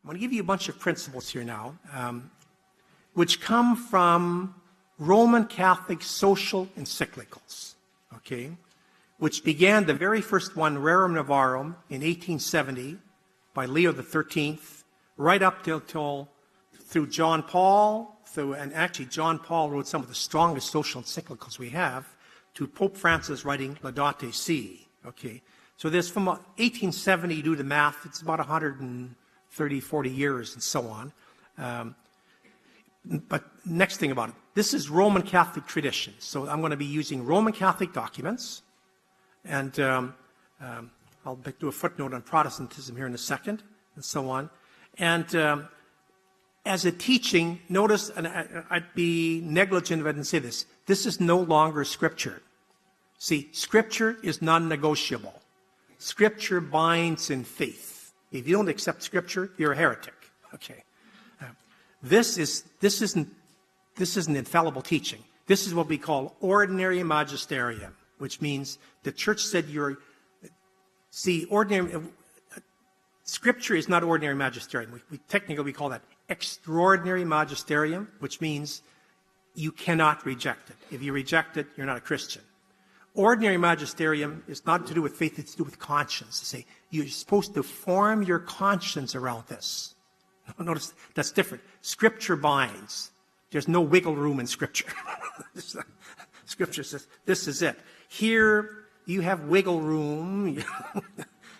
I'm going to give you a bunch of principles here now, which come from Roman Catholic social encyclicals, okay, which began, the very first one, Rerum Novarum, in 1870 by Leo XIII, right up till through John Paul, and actually John Paul wrote some of the strongest social encyclicals we have, to Pope Francis writing Laudate Si, okay. So there's from 1870, you do the math, it's about 130, 40 years and so on. But next thing about it, this is Roman Catholic tradition. So I'm going to be using Roman Catholic documents, and I'll do a footnote on Protestantism here in a second, and so on. And as a teaching, notice, and I'd be negligent if I didn't say this, this is no longer Scripture. See, Scripture is non-negotiable. Scripture binds in faith. If you don't accept Scripture, you're a heretic. Okay. This isn't infallible teaching. This is what we call ordinary magisterium, which means the church said Scripture is not ordinary magisterium. Technically we call that extraordinary magisterium, which means you cannot reject it. If you reject it, you're not a Christian. Ordinary magisterium is not to do with faith, it's to do with conscience. To say, you're supposed to form your conscience around this. Notice, that's different. Scripture binds. There's no wiggle room in Scripture. Scripture says, this is it. Here, you have wiggle room,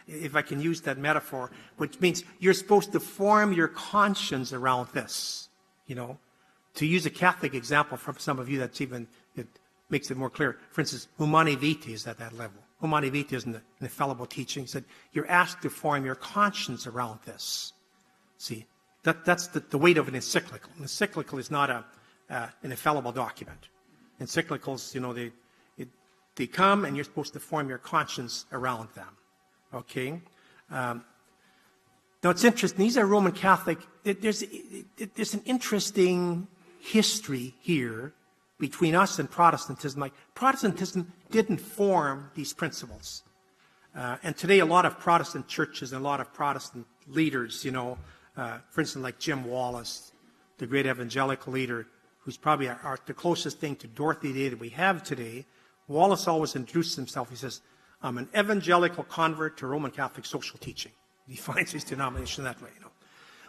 if I can use that metaphor, which means you're supposed to form your conscience around this. To use a Catholic example from some of you, it makes it more clear. For instance, Humanae Vitae is at that level. Humanae Vitae is an infallible teaching. It said, you're asked to form your conscience around this. See, that's the weight of an encyclical. An encyclical is not an infallible document. Encyclicals, they come and you're supposed to form your conscience around them. Okay? Now it's interesting. These are Roman Catholic. There's an interesting history here between us and Protestantism. Like, Protestantism didn't form these principles. And today a lot of Protestant churches and a lot of Protestant leaders, for instance, like Jim Wallace, the great evangelical leader, who's probably the closest thing to Dorothy Day that we have today. Wallace always introduces himself. He says, I'm an evangelical convert to Roman Catholic social teaching. He defines his denomination that way.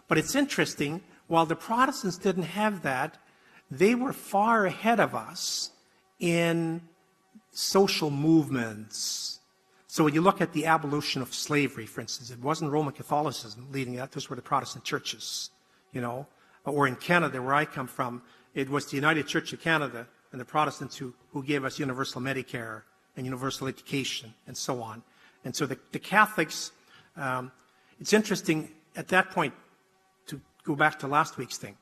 But it's interesting, while the Protestants didn't have that, they were far ahead of us in social movements. So when you look at the abolition of slavery, for instance, it wasn't Roman Catholicism leading that. Those were the Protestant churches, Or in Canada, where I come from, it was the United Church of Canada and the Protestants who gave us universal Medicare and universal education and so on. And so the Catholics, it's interesting at that point, to go back to last week's thing,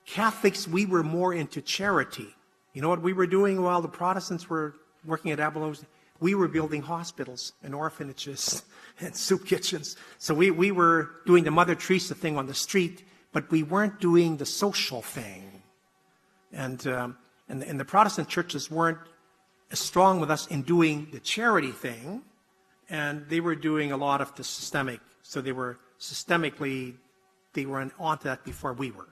Catholics, we were more into charity. You know what we were doing while the Protestants were working at abolition? We were building hospitals and orphanages and soup kitchens. So we were doing the Mother Teresa thing on the street, but we weren't doing the social thing. And the Protestant churches weren't as strong with us in doing the charity thing, and they were doing a lot of the systemic. So they were onto that before we were.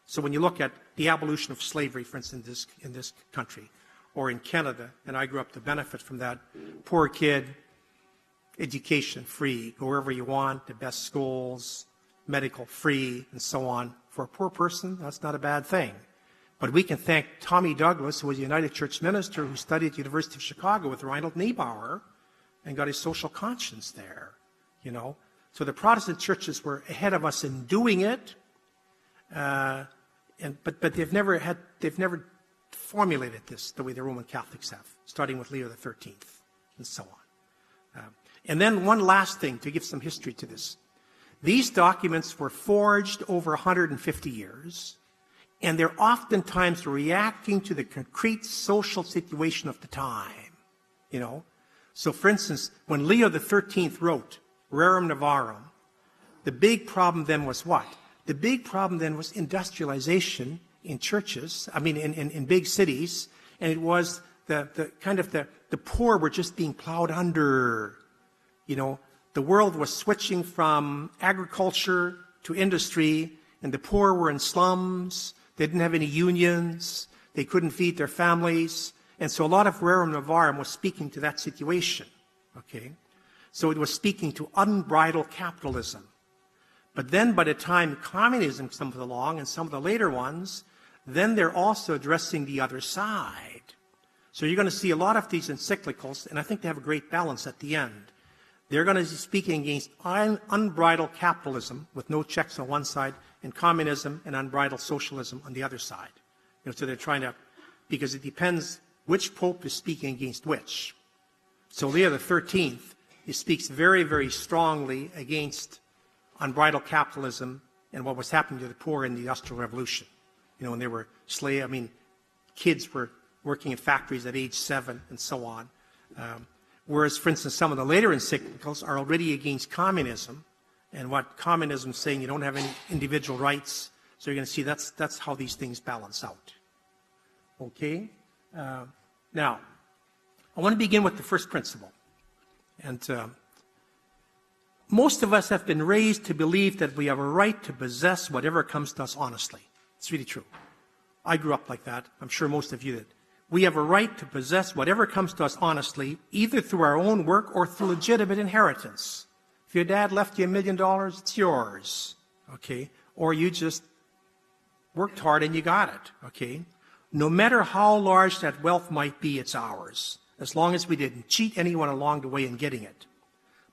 So when you look at the abolition of slavery, for instance, in this country, or in Canada, and I grew up to benefit from that, poor kid, education free, go wherever you want, the best schools, medical free, and so on. For a poor person, that's not a bad thing. But we can thank Tommy Douglas, who was a United Church minister who studied at the University of Chicago with Reinhold Niebuhr and got his social conscience there, So the Protestant churches were ahead of us in doing it, but they've never formulated this the way the Roman Catholics have, starting with Leo XIII and so on. And then one last thing to give some history to this. These documents were forged over 150 years, and they're oftentimes reacting to the concrete social situation of the time, So, for instance, when Leo XIII wrote Rerum Novarum, the big problem then was what? The big problem then was industrialization in churches, in big cities, and it was the poor were just being plowed under. The world was switching from agriculture to industry, and the poor were in slums. They didn't have any unions. They couldn't feed their families. And so a lot of Rerum Novarum was speaking to that situation. Okay? So it was speaking to unbridled capitalism. But then by the time communism comes along, and some of the later ones, then they're also addressing the other side. So you're going to see a lot of these encyclicals, and I think they have a great balance at the end. They're going to be speaking against unbridled capitalism with no checks on one side, and communism and unbridled socialism on the other side. So they're trying to, because it depends which pope is speaking against which. So Leo the 13th, he speaks very, very strongly against unbridled capitalism and what was happening to the poor in the Industrial Revolution. When they were kids were working in factories at age 7 and so on. Whereas, for instance, some of the later encyclicals are already against communism, and what communism is saying, you don't have any individual rights. So you're going to see that's how these things balance out. Okay? Now, I want to begin with the first principle. And most of us have been raised to believe that we have a right to possess whatever comes to us honestly. It's really true. I grew up like that. I'm sure most of you did. We have a right to possess whatever comes to us honestly, either through our own work or through legitimate inheritance. If your dad left you $1 million, it's yours. Okay? Or you just worked hard and you got it. Okay? No matter how large that wealth might be, it's ours, as long as we didn't cheat anyone along the way in getting it.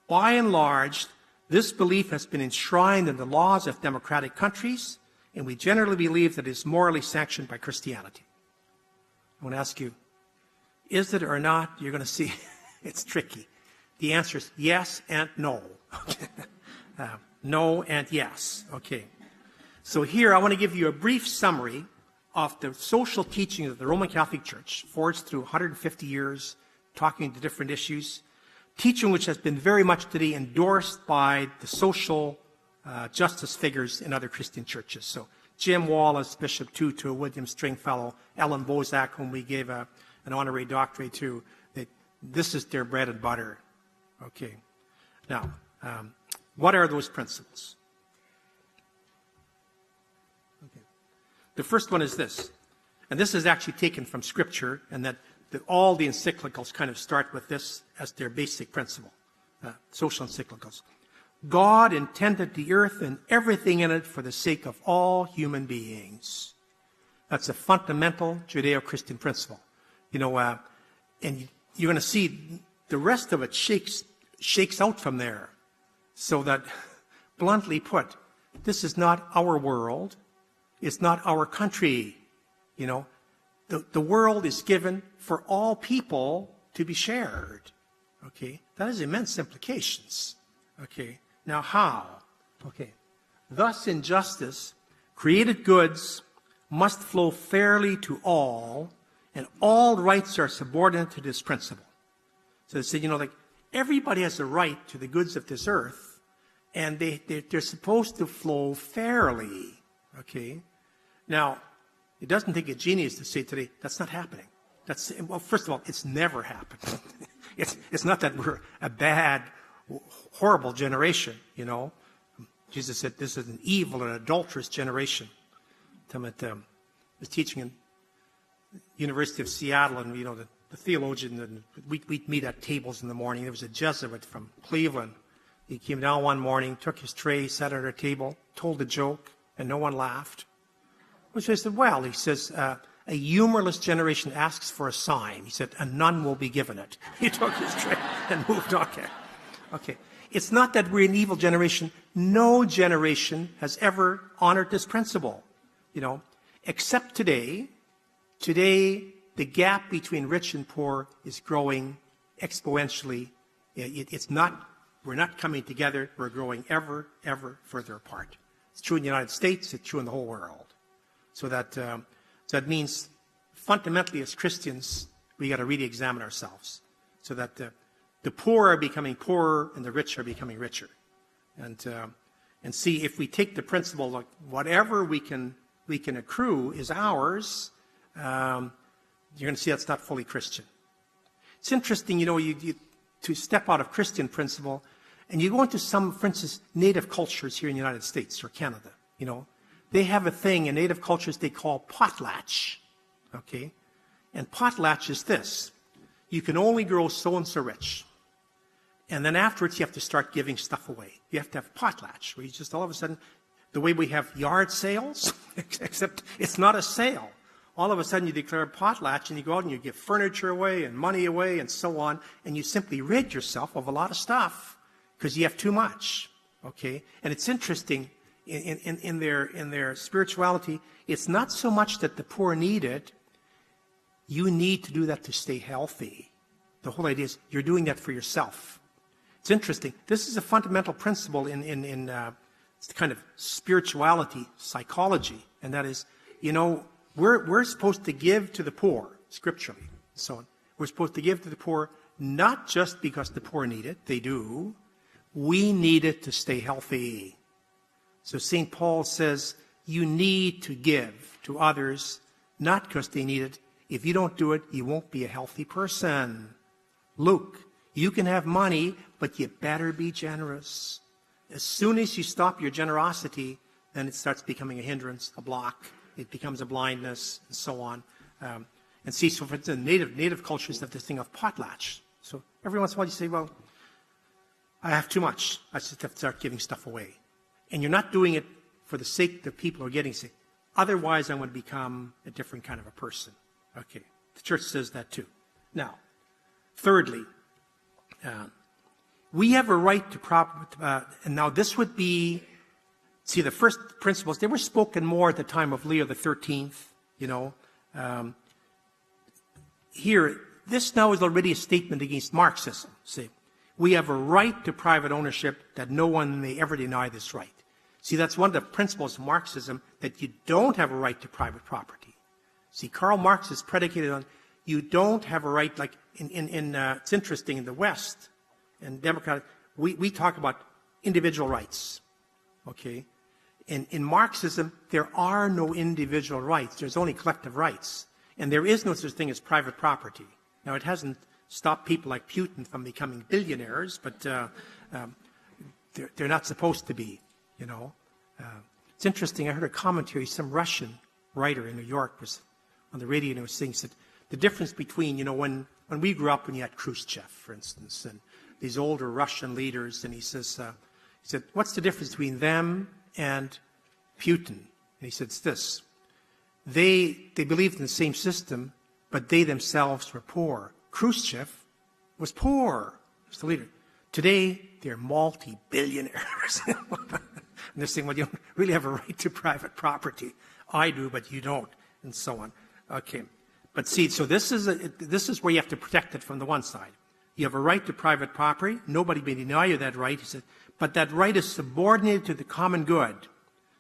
By and large, this belief has been enshrined in the laws of democratic countries, and we generally believe that it is morally sanctioned by Christianity. I want to ask you, is it or not? You're going to see it's tricky. The answer is yes and no. No and yes. Okay. So here I want to give you a brief summary of the social teaching of the Roman Catholic Church, forged through 150 years, talking to different issues, teaching which has been very much today endorsed by the social justice figures in other Christian churches. So Jim Wallace, Bishop Tutu, William Stringfellow, Ellen Bozak, whom we gave an honorary doctorate to, this is their bread and butter. Okay. Now, what are those principles? Okay. The first one is this, and this is actually taken from Scripture, and that all the encyclicals kind of start with this as their basic principle, social encyclicals. God intended the earth and everything in it for the sake of all human beings. That's a fundamental Judeo-Christian principle. And you're going to see the rest of it shakes out from there. So that, bluntly put, this is not our world. It's not our country. The world is given for all people to be shared. Okay? That has immense implications. Okay? Now how? Okay. Thus in justice, created goods must flow fairly to all, and all rights are subordinate to this principle. So they say, everybody has a right to the goods of this earth, and they're supposed to flow fairly. Okay? Now, it doesn't take a genius to say today, that's not happening. Well, first of all, it's never happened. It's not that we're a bad, horrible generation, Jesus said this is an evil and adulterous generation. I was teaching in the University of Seattle, and the theologian, and we'd meet at tables in the morning. There was a Jesuit from Cleveland. He came down one morning, took his tray, sat at our table, told a joke, and no one laughed. Which I said, well, he says, a humorless generation asks for a sign. He said, and none will be given it. He took his tray and moved on. Okay. It's not that we're an evil generation. No generation has ever honored this principle, except today. Today, the gap between rich and poor is growing exponentially. We're not coming together. We're growing ever, ever further apart. It's true in the United States. It's true in the whole world. So that means fundamentally as Christians, we got to really examine ourselves so that the poor are becoming poorer and the rich are becoming richer. And see if we take the principle like whatever we can accrue is ours, you're going to see that's not fully Christian. It's interesting, to step out of Christian principle And you go into some, for instance, native cultures here in the United States or Canada, they have a thing in native cultures they call potlatch, okay? And potlatch is this. You can only grow so-and-so rich. And then afterwards, you have to start giving stuff away. You have to have potlatch, where you just all of a sudden, the way we have yard sales, except it's not a sale. All of a sudden, you declare potlatch, and you go out and you give furniture away and money away and so on, and you simply rid yourself of a lot of stuff because you have too much, okay? And it's interesting, in their spirituality, it's not so much that the poor need it. You need to do that to stay healthy. The whole idea is you're doing that for yourself. It's interesting. This is a fundamental principle in kind of spirituality, psychology, and that is, we're supposed to give to the poor, scripturally, and so on. We're supposed to give to the poor not just because the poor need it, they do. We need it to stay healthy. So St. Paul says you need to give to others, not because they need it. If you don't do it, you won't be a healthy person. Luke, you can have money, but you better be generous. As soon as you stop your generosity, then it starts becoming a hindrance, a block. It becomes a blindness, and so on. And see, so for the native cultures have this thing of potlatch. So every once in a while you say, well, I have too much. I just have to start giving stuff away. And you're not doing it for the sake that people are getting sick. Otherwise, I'm going to become a different kind of a person. Okay, the church says that too. Now, thirdly, we have a right to and now this would be, see, the first principles, they were spoken more at the time of Leo the 13th, Here, this now is already a statement against Marxism. See, we have a right to private ownership that no one may ever deny this right. See, that's one of the principles of Marxism, that you don't have a right to private property. See, Karl Marx is predicated on you don't have a right, like it's interesting, in the West, and democratic, we talk about individual rights, okay? In Marxism, there are no individual rights. There's only collective rights. And there is no such thing as private property. Now, it hasn't stopped people like Putin from becoming billionaires, but they're not supposed to be, It's interesting. I heard a commentary. Some Russian writer in New York was on the radio and was saying that the difference between, when we grew up, when you had Khrushchev, for instance, and these older Russian leaders, and he said, what's the difference between them and Putin? And he said, it's this. They believed in the same system, but they themselves were poor. Khrushchev was poor. He was the leader. Today, they're multi-billionaires. And they're saying, well, you don't really have a right to private property. I do, but you don't, and so on. Okay. But see, so this is where you have to protect it from the one side. You have a right to private property. Nobody may deny you that right. He said, but that right is subordinated to the common good,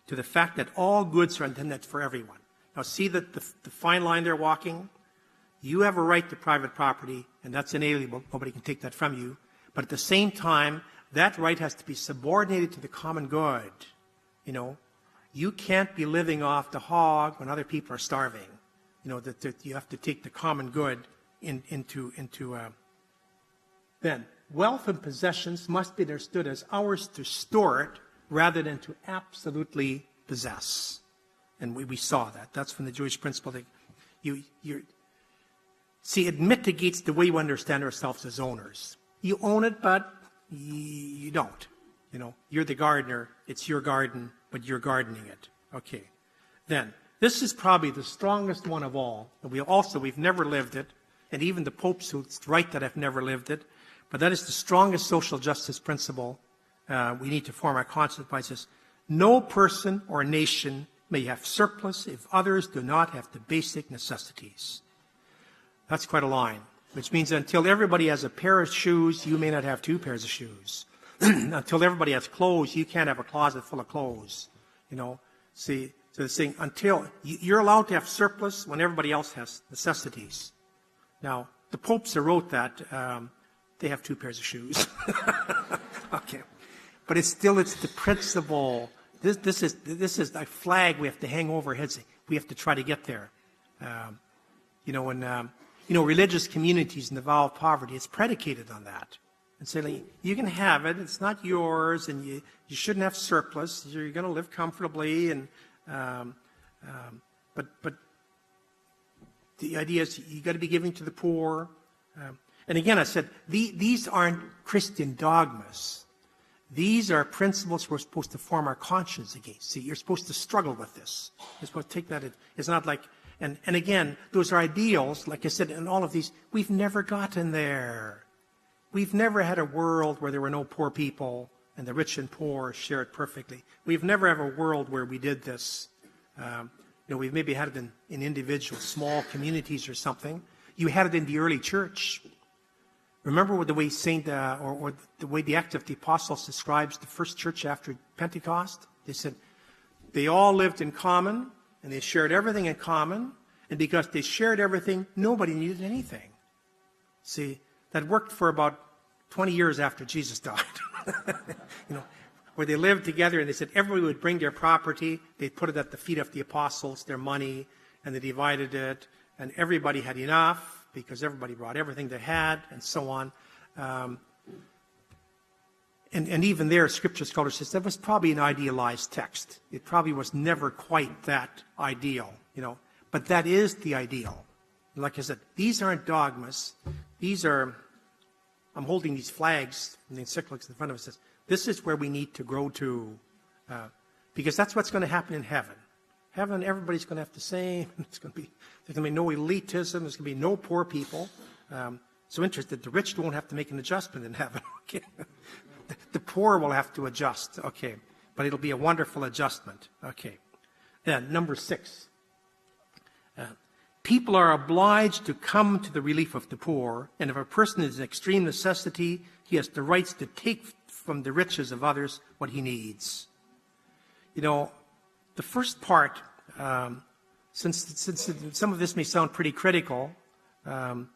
to the fact that all goods are intended for everyone. Now, see the fine line they're walking? You have a right to private property, and that's inalienable. Nobody can take that from you. But at the same time, that right has to be subordinated to the common good. You can't be living off the hog when other people are starving. That you have to take the common good into. Then, wealth and possessions must be understood as ours to store it rather than to absolutely possess. And we saw that. That's from the Jewish principle that it mitigates the way we understand ourselves as owners. You own it, but you don't. You're the gardener. It's your garden, but you're gardening it. Okay. Then, this is probably the strongest one of all. And we've never lived it. And even the popes who write that have never lived it. But that is the strongest social justice principle we need to form our conscience by. It says, no person or nation may have surplus if others do not have the basic necessities. That's quite a line, which means until everybody has a pair of shoes, you may not have two pairs of shoes. Until everybody has clothes, you can't have a closet full of clothes. See, so they're saying until you're allowed to have surplus when everybody else has necessities. Now, the popes who wrote that, they have two pairs of shoes. Okay, but it's the principle. This is a flag we have to hang over our heads. We have to try to get there. Religious communities and the vow of poverty, it's predicated on that. and say, like, you can have it, it's not yours, and you shouldn't have surplus, you're going to live comfortably, and but the idea is you got to be giving to the poor. And again, I said, these aren't Christian dogmas. These are principles we're supposed to form our conscience against. See, you're supposed to struggle with this. You're supposed to take that. It's not like, and again, those are ideals. Like I said, in all of these, we've never gotten there. We've never had a world where there were no poor people and the rich and poor shared perfectly. We've never had a world where we did this. We've maybe had it in individual small communities or something. You had it in the early church. Remember the way or the way the Acts of the Apostles describes the first church after Pentecost? They said they all lived in common and they shared everything in common. And because they shared everything, nobody needed anything. See, that worked for about 20 years after Jesus died. Where they lived together and they said everybody would bring their property. They'd put it at the feet of the apostles, their money, and they divided it. And everybody had enough, because everybody brought everything they had, and so on. And even there, Scripture scholars says that was probably an idealized text. It probably was never quite that ideal, But that is the ideal. Like I said, these aren't dogmas. These are, I'm holding these flags in the encyclics in front of us. Says, this is where we need to grow to, because that's what's going to happen in heaven. Heaven, everybody's going to have the same. There's going to be no elitism. There's going to be no poor people. So interested, the rich won't have to make an adjustment in heaven. Okay, the poor will have to adjust. Okay, but it'll be a wonderful adjustment. Okay, then number 6. People are obliged to come to the relief of the poor, and if a person is in extreme necessity, he has the rights to take from the riches of others what he needs. The first part, since some of this may sound pretty critical, the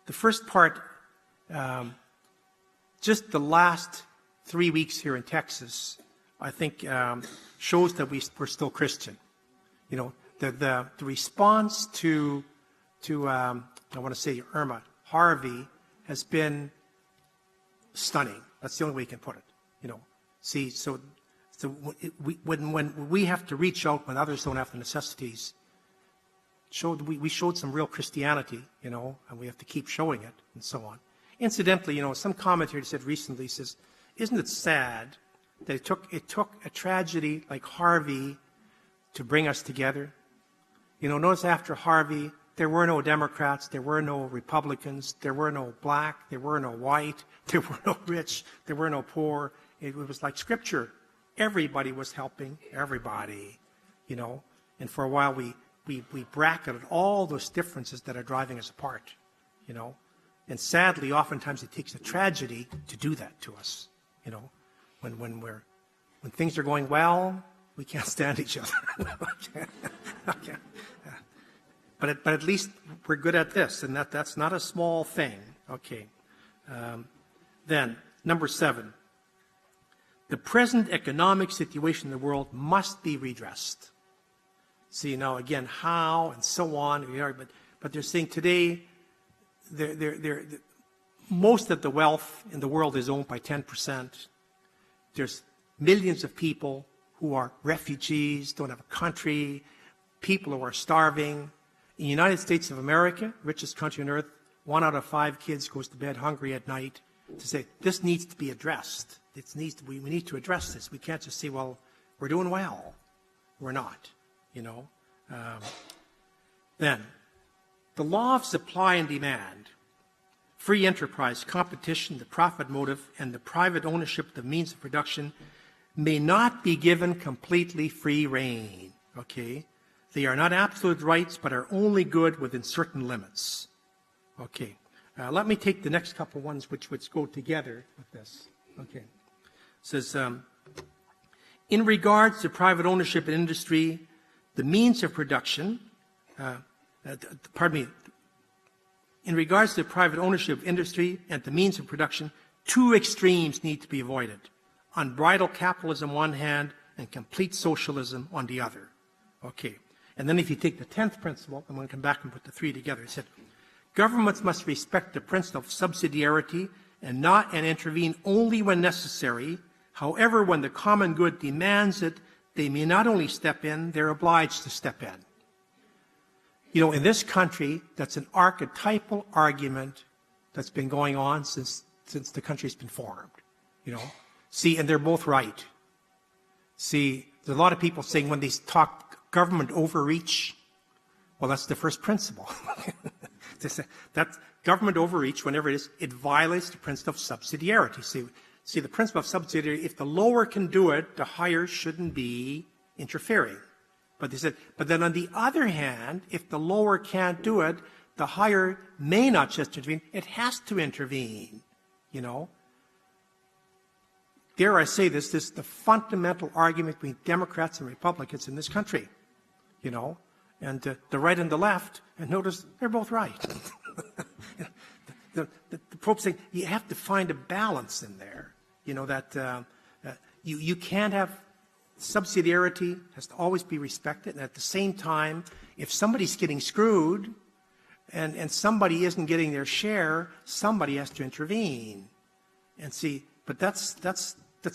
first part, just the last 3 weeks here in Texas, I think shows that we're still Christian. The response to I want to say Harvey has been stunning. That's the only way you can put it. So when we have to reach out when others don't have the necessities, we showed some real Christianity, and we have to keep showing it, and so on. Incidentally, some commentator said recently, says, isn't it sad that it took a tragedy like Harvey to bring us together? Notice after Harvey, there were no Democrats, there were no Republicans, there were no black, there were no white, there were no rich, there were no poor. It was like Scripture. Everybody was helping everybody, and for a while we bracketed all those differences that are driving us apart, and sadly, oftentimes it takes a tragedy to do that to us, when things are going well, we can't stand each other. Okay. But at least we're good at this, and that's not a small thing. Okay. Then, number 7. The present economic situation in the world must be redressed. See, now again, how and so on. But they're saying today, most of the wealth in the world is owned by 10%. There's millions of people who are refugees, don't have a country, people who are starving. In the United States of America, richest country on earth, 1 out of 5 kids goes to bed hungry at night. To say, this needs to be addressed. We need to address this. We can't just say, well, we're doing well. We're not, Then, the law of supply and demand, free enterprise, competition, the profit motive, and the private ownership of the means of production may not be given completely free rein, okay? They are not absolute rights, but are only good within certain limits. Okay. Let me take the next couple ones which go together with this. Okay. It says, in regards to private ownership in industry, the means of production, in regards to private ownership of industry and the means of production, 2 extremes need to be avoided. Unbridled capitalism on one hand and complete socialism on the other. Okay. And then if you take the 10th principle, I'm going to come back and put the 3 together. It said, governments must respect the principle of subsidiarity and intervene only when necessary. However, when the common good demands it, they may not only step in, they're obliged to step in. You know, in this country, that's an archetypal argument that's been going on since the country's been formed. You know, see, and they're both right. See, there's a lot of people saying when they talk government overreach, well, that's the first principle. That's government overreach, whenever it is, it violates the principle of subsidiarity. See, the principle of subsidiarity, if the lower can do it, the higher shouldn't be interfering. But they said, but then on the other hand, if the lower can't do it, the higher may not just intervene, it has to intervene, you know. Dare I say this is the fundamental argument between Democrats and Republicans in this country, you know. And the right and the left, and notice they're both right. the Pope saying you have to find a balance in there, you know, that you can't have subsidiarity, has to always be respected, and at the same time, if somebody's getting screwed and somebody isn't getting their share, somebody has to intervene. And see, but that's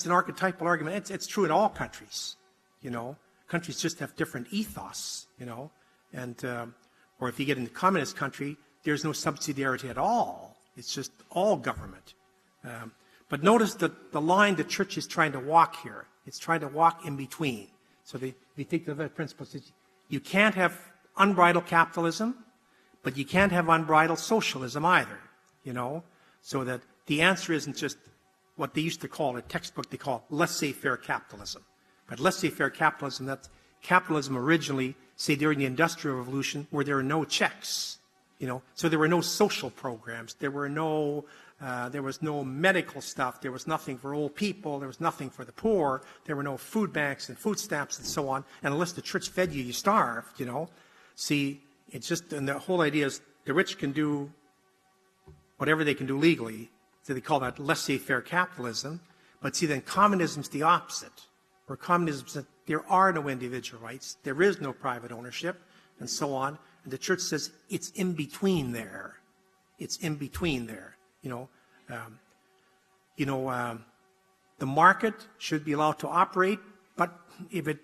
an archetypal argument. It's true in all countries, you know. Countries just have different ethos, you know, and or if you get in the communist country, there's no subsidiarity at all. It's just all government. But notice that the line the church is trying to walk here. It's trying to walk in between. So if you take the principle, you can't have unbridled capitalism, but you can't have unbridled socialism either, you know. So that the answer isn't just what they used to call, a textbook they call laissez-faire capitalism. But laissez-faire capitalism, that's capitalism originally, say during the Industrial Revolution, where there were no checks, you know. So there were no social programs. There was no medical stuff. There was nothing for old people. There was nothing for the poor. There were no food banks and food stamps and so on. And unless the church fed you, you starved, you know. See, it's just, and the whole idea is the rich can do whatever they can do legally. So they call that laissez-faire capitalism. But see, then communism's the opposite. Where communism says there are no individual rights, there is no private ownership, and so on. And the church says it's in between there. It's in between there. You know, the market should be allowed to operate, but if it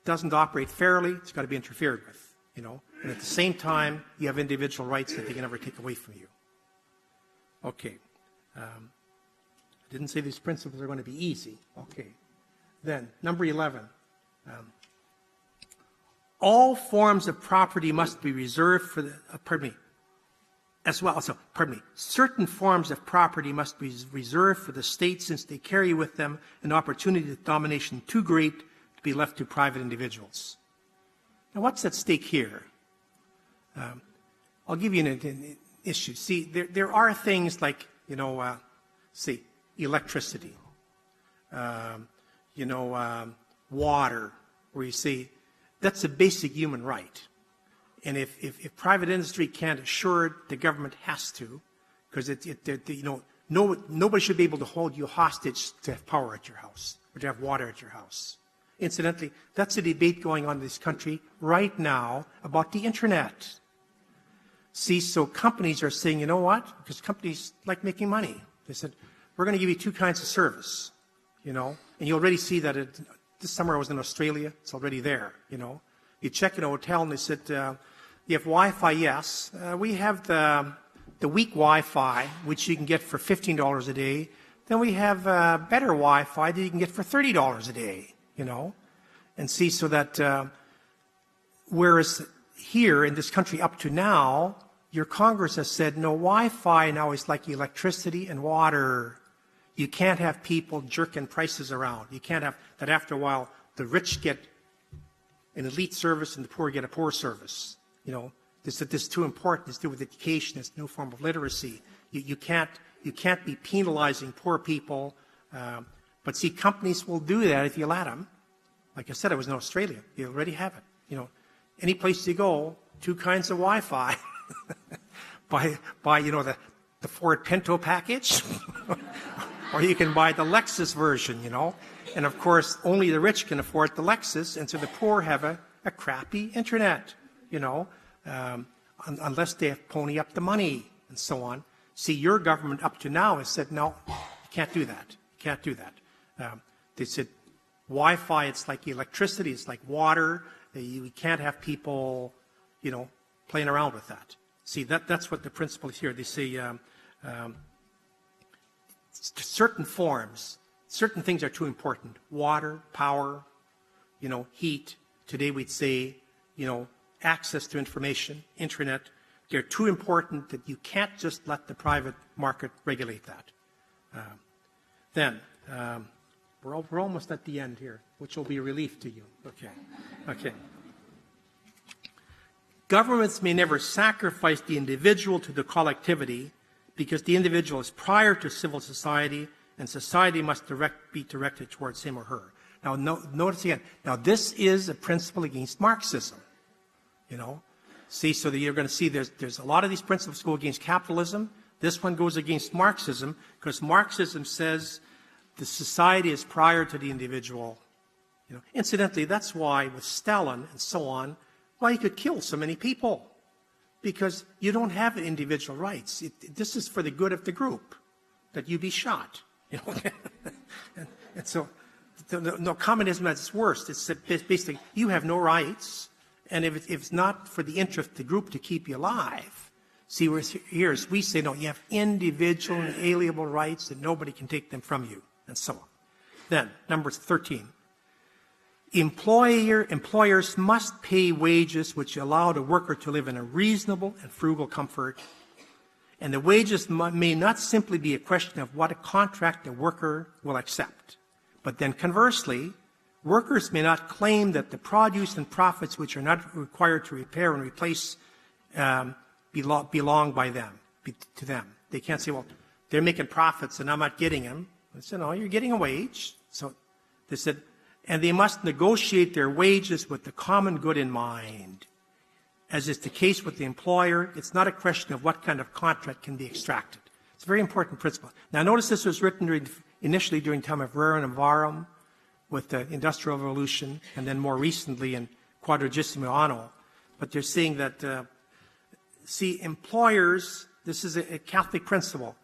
doesn't operate fairly, it's got to be interfered with. You know, and at the same time, you have individual rights that they can never take away from you. Okay. I didn't say these principles are going to be easy. Okay. Then, number 11. All forms of property must be reserved for the, certain forms of property must be reserved for the state since they carry with them an opportunity of domination too great to be left to private individuals. Now, what's at stake here? I'll give you an issue. See, there are things like, you know, electricity, water, where you see that's a basic human right. And if private industry can't assure it, the government has to, because nobody should be able to hold you hostage to have power at your house or to have water at your house. Incidentally, that's a debate going on in this country right now about the internet. See, so companies are saying, you know what? Because companies like making money. They said, we're going to give you two kinds of service, you know. And you already see that this summer I was in Australia. It's already there, you know. You check in a hotel and they said, you have Wi-Fi? Yes. We have the weak Wi-Fi, which you can get for $15 a day. Then we have better Wi-Fi that you can get for $30 a day, you know. And see, so that whereas here in this country up to now, your Congress has said, no, Wi-Fi now is like electricity and water. You can't have people jerking prices around. You can't have that after a while the rich get an elite service and the poor get a poor service. You know, this is too important. It's to do with education. It's a new form of literacy. You can't be penalizing poor people. But see, companies will do that if you let them. Like I said, I was in Australia. You already have it. You know, any place you go, two kinds of Wi-Fi. buy you know, the Ford Pinto package, or you can buy the Lexus version, you know. And of course, only the rich can afford the Lexus, and so the poor have a crappy internet, you know, unless they have pony up the money and so on. See, your government up to now has said, no, you can't do that. You can't do that. They said, Wi-Fi, it's like electricity, it's like water. We can't have people, playing around with that. See, that's what the principle is here. They say certain forms, certain things are too important. Water, power, heat. Today we'd say, access to information, internet. They're too important that you can't just let the private market regulate that. We're almost at the end here, which will be a relief to you. Okay. Governments may never sacrifice the individual to the collectivity because the individual is prior to civil society and society must be directed towards him or her. Now, notice again, this is a principle against Marxism, See, so that you're going to see there's a lot of these principles go against capitalism. This one goes against Marxism because Marxism says the society is prior to the individual. Incidentally, that's why with Stalin and so on, why he could kill so many people. Because you don't have individual rights. This is for the good of the group, that you be shot. and so, no, communism at its worst. It's basically, you have no rights, and if it's not for the interest of the group to keep you alive. See, here we say, no, you have individual and inalienable rights, and nobody can take them from you, and so on. Then, number 13. Employers must pay wages which allow the worker to live in a reasonable and frugal comfort. And the wages may not simply be a question of what a contract the worker will accept. But then conversely, workers may not claim that the produce and profits which are not required to repair and replace belong to them. They can't say, well, they're making profits and I'm not getting them. They said, no, you're getting a wage. So they said, and they must negotiate their wages with the common good in mind. As is the case with the employer, it's not a question of what kind of contract can be extracted. It's a very important principle. Now, notice this was written initially during the time of Rerum Novarum with the Industrial Revolution, and then more recently in Quadragesimo Anno. But they're saying that, employers, this is a Catholic principle.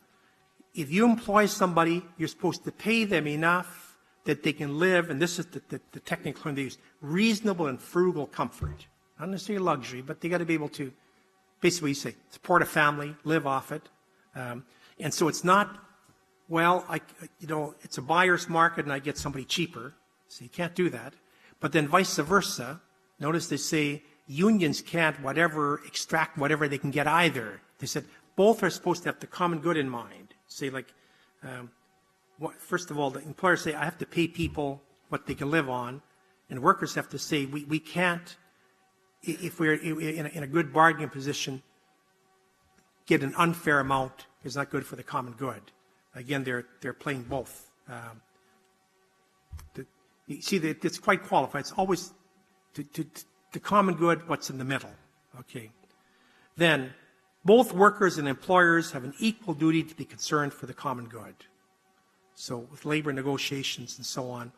If you employ somebody, you're supposed to pay them enough that they can live, and this is the technical term they use, reasonable and frugal comfort. Not necessarily luxury, but they got to be able to, basically you say, support a family, live off it. And so it's not, well, it's a buyer's market and I get somebody cheaper. So you can't do that. But then vice versa. Notice they say unions can't extract whatever they can get either. They said both are supposed to have the common good in mind. Say first of all, the employers say, I have to pay people what they can live on, and workers have to say, we can't, if we're in a good bargaining position, get an unfair amount is not good for the common good. Again, they're playing both. You see, it's quite qualified. It's always the common good, what's in the middle. Okay. Then, both workers and employers have an equal duty to be concerned for the common good. So with labor negotiations and so on,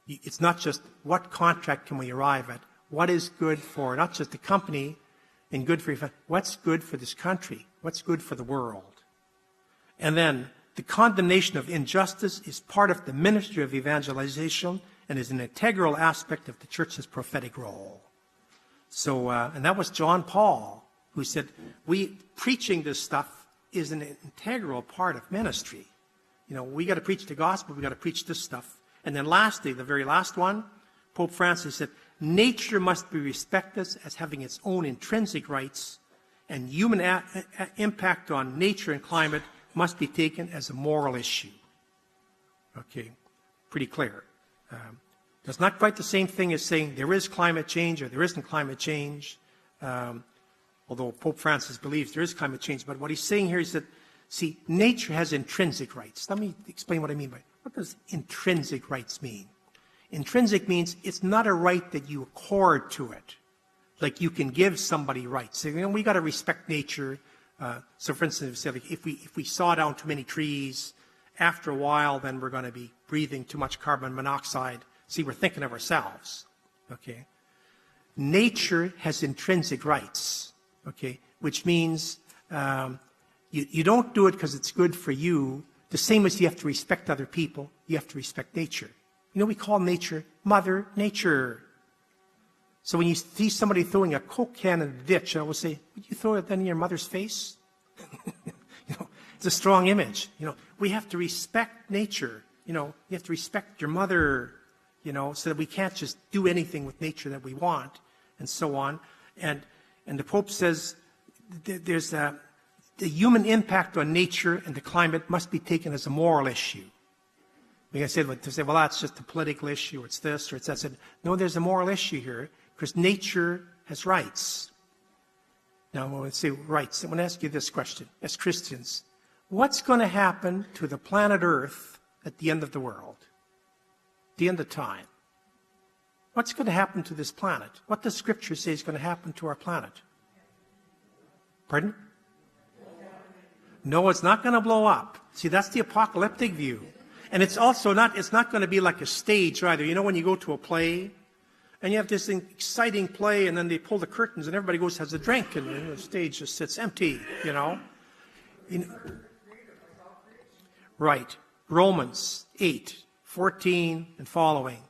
it's not just what contract can we arrive at, what is good for not just the company and good for what's good for this country, what's good for the world. And then the condemnation of injustice is part of the ministry of evangelization and is an integral aspect of the church's prophetic role. So, and that was John Paul who said, preaching this stuff is an integral part of ministry. We got to preach the gospel, we got to preach this stuff. And then lastly, the very last one, Pope Francis said, nature must be respected as having its own intrinsic rights, and human impact on nature and climate must be taken as a moral issue. Okay, pretty clear. That's not quite the same thing as saying there is climate change or there isn't climate change, although Pope Francis believes there is climate change. But what he's saying here is that, see, nature has intrinsic rights. Let me explain what I mean by it. What does intrinsic rights mean? Intrinsic means it's not a right that you accord to it. Like you can give somebody rights. So, we got to respect nature. So for instance, if we saw down too many trees, after a while, then we're going to be breathing too much carbon monoxide. See, we're thinking of ourselves. Okay. Nature has intrinsic rights. Okay. Which means You don't do it because it's good for you. The same as you have to respect other people, you have to respect nature. We call nature Mother Nature. So when you see somebody throwing a Coke can in the ditch, I will say, would you throw it then in your mother's face? It's a strong image. We have to respect nature. You have to respect your mother, so that we can't just do anything with nature that we want, and so on. And the Pope says there's the human impact on nature and the climate must be taken as a moral issue. I said, well, that's just a political issue, or it's this, or it's that. I said, no, there's a moral issue here, because nature has rights. Now, when I say rights, I want to ask you this question. As Christians, what's going to happen to the planet Earth at the end of the world? The end of time? What's going to happen to this planet? What does Scripture say is going to happen to our planet? Pardon? No, it's not going to blow up. See, that's the apocalyptic view. And it's also it's not going to be like a stage either. When you go to a play, and you have this exciting play, and then they pull the curtains, and everybody goes, has a drink, and the stage just sits empty, Right. Romans 8:14 and following.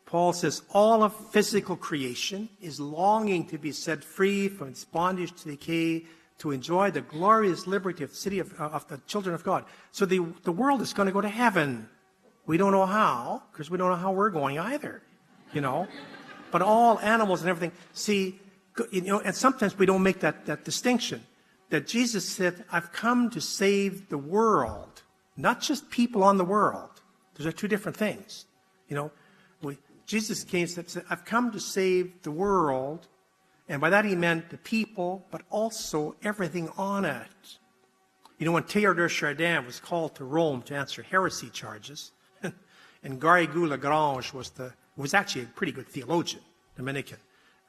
Paul says, all of physical creation is longing to be set free from its bondage to decay, to enjoy the glorious liberty of the city of the children of God. So the world is going to go to heaven. We don't know how, because we don't know how we're going either, But all animals and everything, see, and sometimes we don't make that distinction, that Jesus said, I've come to save the world, not just people on the world. Those are two different things. Jesus came and said, I've come to save the world. And by that he meant the people, but also everything on it. When Teilhard de Chardin was called to Rome to answer heresy charges, and Garrigou Lagrange was actually a pretty good theologian, Dominican.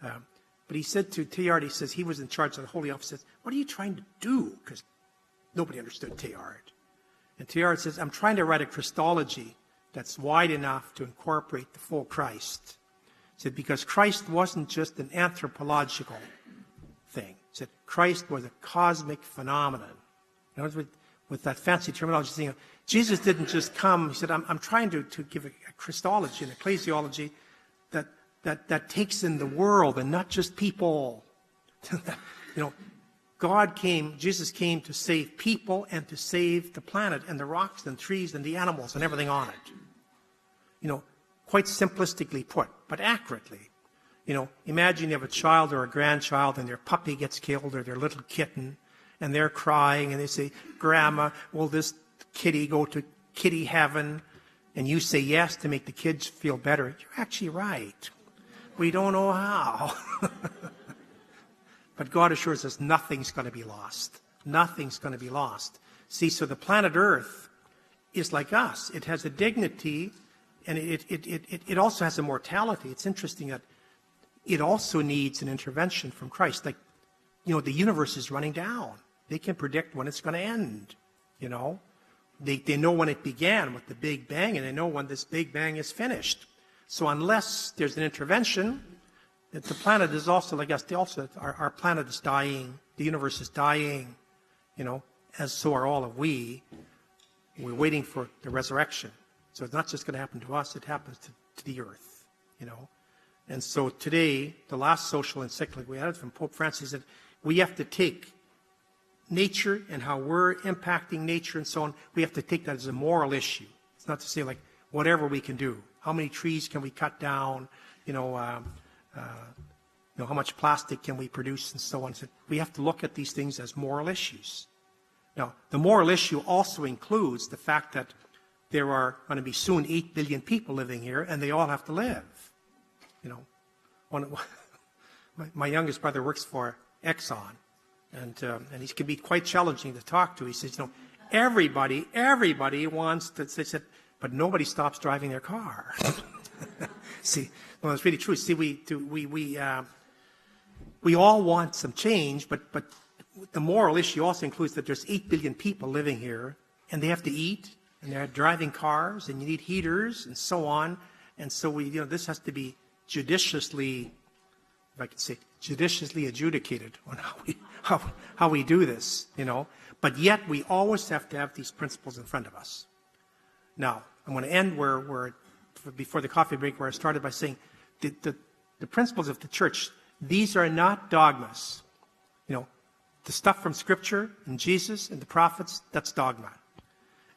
But he said to Teilhard, he was in charge of the Holy Office, says, what are you trying to do? Because nobody understood Teilhard. And Teilhard says, I'm trying to write a Christology that's wide enough to incorporate the full Christ. He said, because Christ wasn't just an anthropological thing. He said, Christ was a cosmic phenomenon. With that fancy terminology, Jesus didn't just come. He said, I'm trying to give a Christology, an ecclesiology that takes in the world and not just people. Jesus came to save people and to save the planet and the rocks and trees and the animals and everything on it. Quite simplistically put, but accurately. Imagine you have a child or a grandchild and their puppy gets killed or their little kitten, and they're crying and they say, Grandma, will this kitty go to kitty heaven? And you say yes to make the kids feel better. You're actually right. We don't know how. But God assures us nothing's going to be lost. Nothing's going to be lost. See, so the planet Earth is like us. It has a dignity, and it also has a mortality. It's interesting that it also needs an intervention from Christ. Like, the universe is running down. They can predict when it's going to end, They know when it began with the Big Bang, and they know when this Big Bang is finished. So unless there's an intervention, the planet is also like us. Our planet is dying. The universe is dying, as so are all of we. We're waiting for the resurrection. So it's not just going to happen to us. It happens to the earth, And so today, the last social encyclic we had from Pope Francis said, we have to take nature and how we're impacting nature and so on, we have to take that as a moral issue. It's not to say like whatever we can do. How many trees can we cut down? How much plastic can we produce and so on. So we have to look at these things as moral issues. Now, the moral issue also includes the fact that there are going to be soon 8 billion people living here, and they all have to live. My youngest brother works for Exxon, and he can be quite challenging to talk to. He says, everybody wants to. They said, but nobody stops driving their car. See, well, it's really true. See, we all want some change, but the moral issue also includes that there's 8 billion people living here, and they have to eat, and they're driving cars, and you need heaters, and so on. And so this has to be judiciously, if I could say, judiciously adjudicated on how we do this. But yet we always have to have these principles in front of us. Now, I'm going to end before the coffee break, where I started by saying the principles of the church, these are not dogmas. The stuff from Scripture and Jesus and the prophets, that's dogma.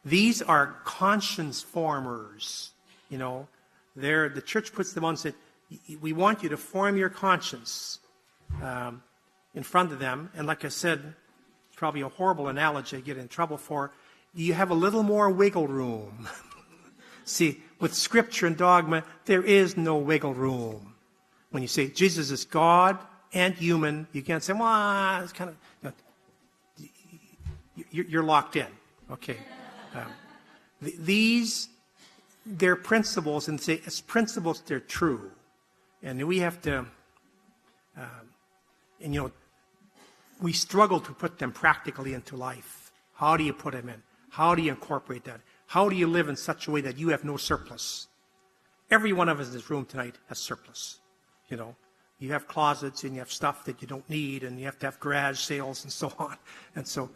These are conscience formers. The church puts them on and said, we want you to form your conscience in front of them. And like I said, it's probably a horrible analogy I get in trouble for. You have a little more wiggle room. See, with Scripture and dogma, there is no wiggle room. When you say Jesus is God and human, you can't say, well, it's kind of, you're locked in. Okay. They're principles, and say as principles, they're true. And we have to, we struggle to put them practically into life. How do you put them in? How do you incorporate that? How do you live in such a way that you have no surplus? Every one of us in this room tonight has surplus. You have closets and you have stuff that you don't need, and you have to have garage sales and so on. And so,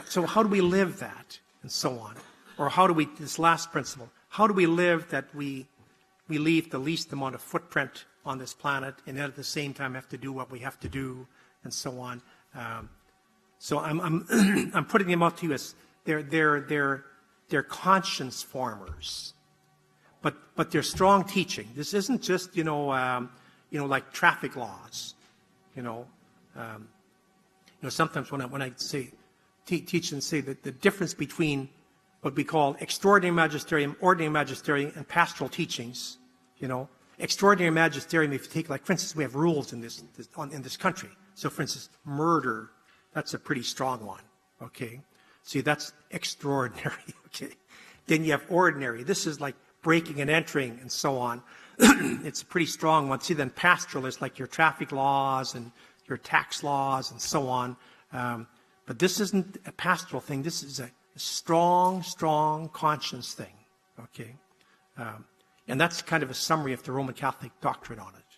so how do we live that, and so on? Or how do we, this last principle, how do we live that we leave the least amount of footprint on this planet, and yet at the same time have to do what we have to do, and so on? So I'm putting them out to you as they're conscience formers, but they're strong teaching. This isn't just like traffic laws. Sometimes when I say teach and say that the difference between what we call extraordinary magisterium, ordinary magisterium, and pastoral teachings. Extraordinary magisterium, if you take, like, for instance, we have rules in this country. So, for instance, murder, that's a pretty strong one. Okay? See, that's extraordinary. Okay? Then you have ordinary. This is like breaking and entering and so on. It's a pretty strong one. See, then pastoral is like your traffic laws and your tax laws and so on. But this isn't a pastoral thing. This is a strong conscience thing. Okay? And that's kind of a summary of the Roman Catholic doctrine on it.